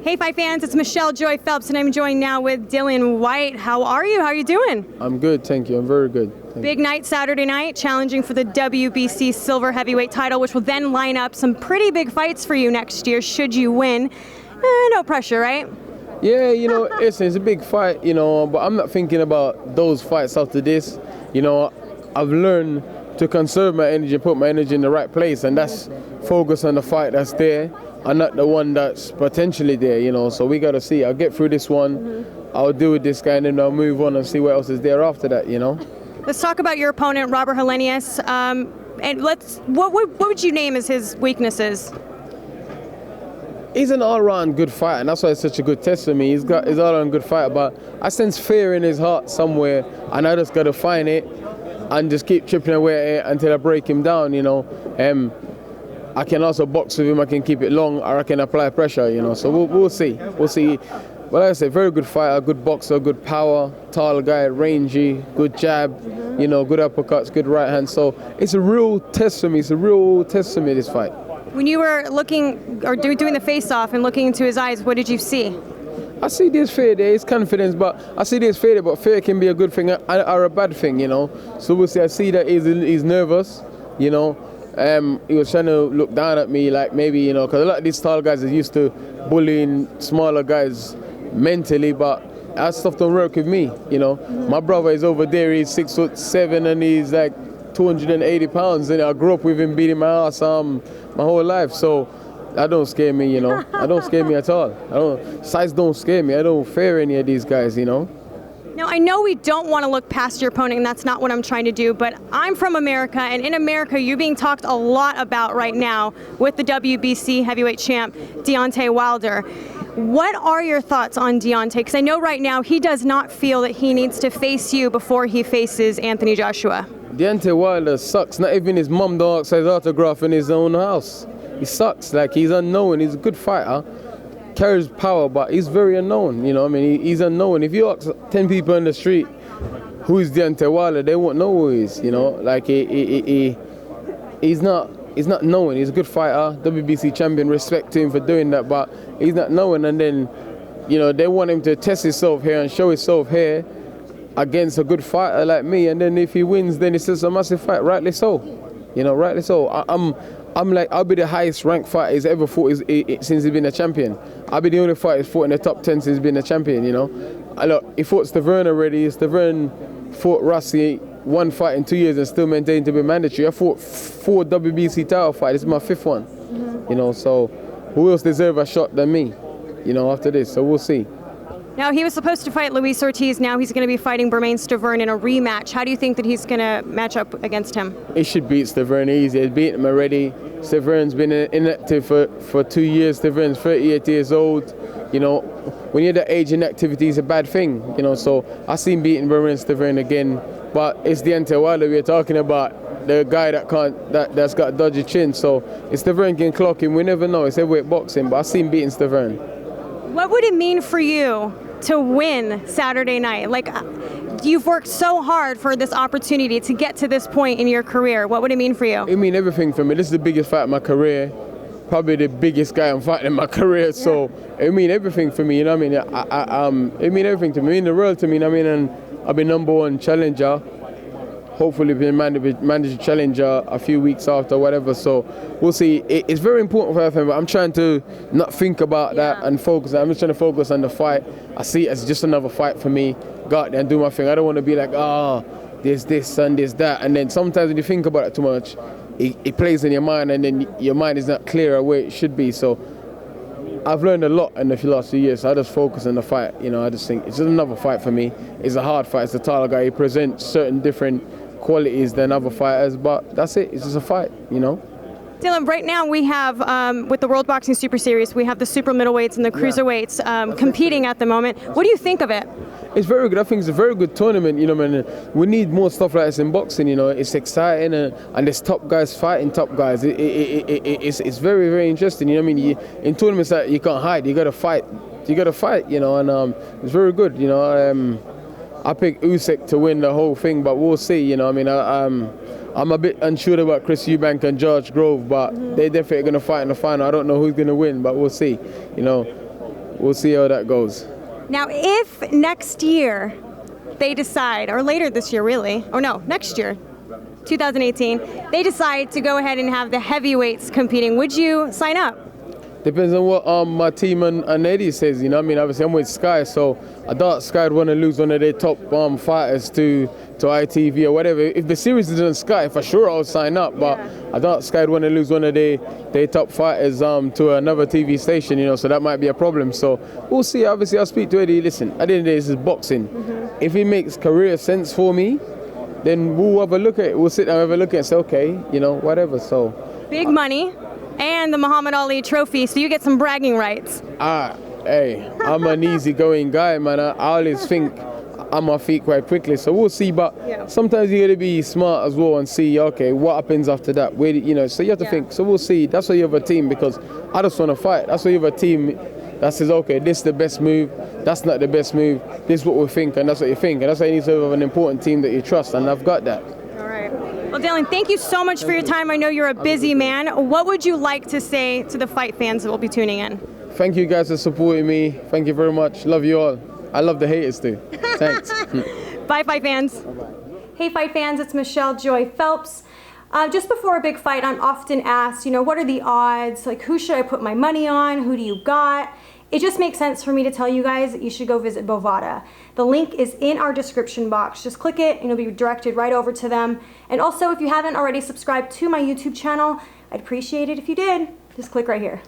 Hey, Fight fans, it's Michelle Joy Phelps, and I'm joined now with Dillian Whyte. How are you? How are you doing? I'm good, thank you. I'm very good. Big night Saturday night, challenging for the WBC Silver Heavyweight title, which will then line up some pretty big fights for you next year, should you win. No pressure, right? Yeah, it's a big fight, but I'm not thinking about those fights after this. I've learned to conserve my energy, put my energy in the right place, and that's focus on the fight that's there and not the one that's potentially there, so we got to see. I'll get through this one, I'll deal with this guy, and then I'll move on and see what else is there after that, Let's talk about your opponent, Robert Helenius, and what would you name as his weaknesses? He's an all-round good fighter, and that's why it's such a good test for me. He's all-round good fighter, but I sense fear in his heart somewhere, and I just got to find it and just keep chipping away at it until I break him down, I can also box with him, I can keep it long, or I can apply pressure, so we'll see. We'll see. But like I said, very good fighter, good boxer, good power, tall guy, rangy, good jab, good uppercuts, good right hand. So it's a real test for me. This fight. When you were looking or doing the face-off and looking into his eyes, what did you see? I see there's fear there, it's confidence, but I see there's fear there, but fear can be a good thing or a bad thing, So we'll see. I see that he's nervous, He was trying to look down at me like maybe, because a lot of these tall guys are used to bullying smaller guys mentally, but that stuff don't work with me, My brother is over there, he's 6'7" and he's like 280 pounds, and I grew up with him beating my ass my whole life, so that don't scare me, That don't scare me at all. Size don't scare me. I don't fear any of these guys, Now, I know we don't want to look past your opponent, and that's not what I'm trying to do, but I'm from America, and in America, you're being talked a lot about right now with the WBC heavyweight champ, Deontay Wilder. What are your thoughts on Deontay? Because I know right now he does not feel that he needs to face you before he faces Anthony Joshua. Deontay Wilder sucks. Not even his mum don't ask his autograph in his own house. He sucks. Like, he's unknown. He's a good fighter. Carries power, but he's very unknown. He's unknown. If you ask 10 people in the street who is Deontay Wilder, they won't know who he is. Like he's not known. He's a good fighter, WBC champion. Respect to him for doing that, but he's not known. And then, they want him to test himself here and show himself here against a good fighter like me. And then if he wins, then it's just a massive fight. Rightly so. Rightly so. I'm like, I'll be the highest ranked fighter he's ever fought since he's been a champion. I'll be the only fighter he's fought in the top 10 since he's been a champion, Look, he fought Stavern already. Stavern fought Rossi one fight in 2 years and still maintained to be mandatory. I fought 4 WBC title fights. This is my 5th one, So who else deserves a shot than me, after this? So we'll see. Now, he was supposed to fight Luis Ortiz. Now he's going to be fighting Bermane Stavern in a rematch. How do you think that he's going to match up against him? He should beat Stavern easy. He's beaten him already. Stavern's been inactive for 2 years. Stavern's 38 years old. When you're that age, inactivity is a bad thing. So I see him beating Bermane Stavern again. But it's Deontay Wilder we're talking about, the guy that's got a dodgy chin. So if Stavern can clock him, we never know. It's heavyweight boxing, but I see him beating Stavern. What would it mean for you to win Saturday night? Like, you've worked so hard for this opportunity to get to this point in your career. What would it mean for you? It means everything for me. This is the biggest fight of my career. Probably the biggest guy I'm fighting in my career. So it means everything for me. It means everything to me. It means the world to me. And I'll be #1 challenger. Hopefully be mandatory challenger a few weeks after, whatever. So we'll see. It's very important for me, but I'm trying to not think about that and focus. I'm just trying to focus on the fight. I see it as just another fight for me. Go out there and do my thing. I don't want to be like, there's this and there's that. And then sometimes when you think about it too much, it plays in your mind, and then your mind is not clear where it should be. So I've learned a lot in the last few years. So I just focus on the fight. I just think it's just another fight for me. It's a hard fight. It's a taller guy. He presents certain different qualities than other fighters, but that's it. It's just a fight, Dylan, right now we have, with the World Boxing Super Series, we have the super middleweights and the cruiserweights competing at the moment. What do you think of it? It's very good. I think it's a very good tournament, man. We need more stuff like this in boxing, It's exciting, and there's top guys fighting top guys. It's very, very interesting, in tournaments that you can't hide. You got to fight. And it's very good, I picked Usyk to win the whole thing, but we'll see. I'm a bit unsure about Chris Eubank and George Grove, but they're definitely going to fight in the final. I don't know who's going to win, but we'll see. we'll see how that goes. Now, if next year they decide, or later this year really, or no, next year, 2018, they decide to go ahead and have the heavyweights competing, would you sign up? Depends on what my team and Eddie says, you know what I mean? Obviously, I'm with Sky, so I doubt Sky would want to lose one of their top fighters to ITV or whatever. If the series is on Sky, for sure I'll sign up, but I doubt Sky would want to lose one of their top fighters to another TV station, you know, so that might be a problem. So we'll see. Obviously, I'll speak to Eddie. Listen, at the end of the day, this is boxing. If it makes career sense for me, then we'll have a look at it. We'll sit down and have a look at it and say, okay, you know, whatever, so. Big money. And the Muhammad Ali trophy, so you get some bragging rights. Hey, I'm an easygoing guy, man. I always think on my feet quite quickly, so we'll see. But sometimes you got to be smart as well and see, okay, what happens after that? Where, you know, so you have to think. So we'll see. That's why you have a team, because I just want to fight. That's why you have a team that says, okay, this is the best move. That's not the best move. This is what we think, and that's what you think. And that's why you need to have an important team that you trust, and I've got that. Well, Dillian, thank you so much for your time. I know you're a busy man. What would you like to say to the fight fans that will be tuning in? Thank you guys for supporting me. Thank you very much. Love you all. I love the haters too. Thanks. Bye, fight fans. Bye-bye. Hey, fight fans, it's Michelle Joy Phelps. Just before a big fight, I'm often asked, you know, what are the odds? Like, who should I put my money on? Who do you got? It just makes sense for me to tell you guys that you should go visit Bovada. The link is in our description box. Just click it and you'll be directed right over to them. And also, if you haven't already subscribed to my YouTube channel, I'd appreciate it if you did. Just click right here.